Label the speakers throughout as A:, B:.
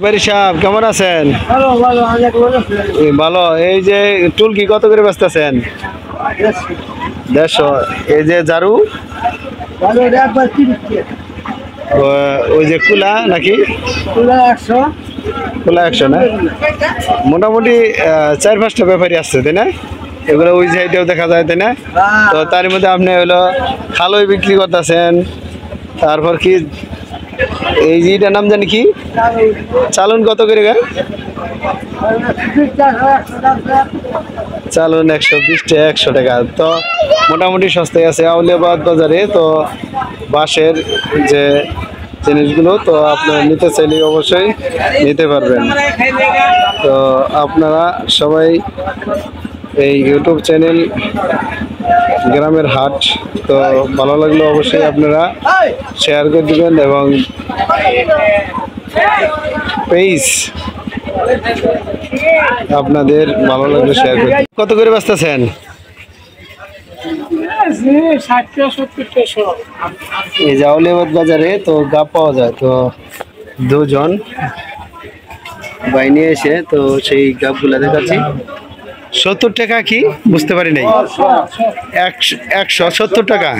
A: ব্যাপারী সাহেব কেমন আছেন? ভালো। এই যে টুলকি কত করে বেচতেছেন? 150। এই যে ঝাড়ু ওই যে কুলা নাকি? কুলা 100 না? মোটামুটি 4-5টা ব্যাপারী আসছে তাই না? এগুলো ওই সাইডেও দেখা যায় তাই না? তো তার মধ্যে আপনি হলো খালই বিক্রি করতেছেন, তারপর কি এই যেটার নাম জানি কি চালন কত করে গা? চালন 120 টাকা 100 টাকা। তো মোটামুটি সস্তায় আছে আউলিয়াবাদ বাজারে। তো বাঁশের যে জিনিসগুলো তো আপনারা নিতে চাইলে অবশ্যই নিতে পারবেন। তো আপনারা সবাই এই ইউটিউব চ্যানেল গ্রামের হাট তো ভালো লাগলে অবশ্যই আপনারা শেয়ার করে দিবেন এবং পেজ আপনাদের ভালো লাগলে শেয়ার করে দিবেন। কত করে বেচতেছেন? এই জাউলিয়াবাদ বাজারে তো গাব পাওয়া যায়। তো দুজন ভাই নিয়ে এসে তো সেই গাবগুলা দেখাচ্ছি। 70 টাকা কি বুঝতে পারি নাই। 170 টাকা।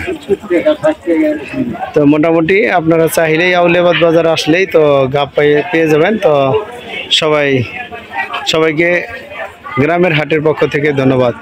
A: তো মোটামুটি আপনারা চাইলেই আউলিয়াবাদ বাজার আসলেই তো গাব পেয়ে যাবেন। তো সবাইকে গ্রামের হাটের পক্ষ থেকে ধন্যবাদ।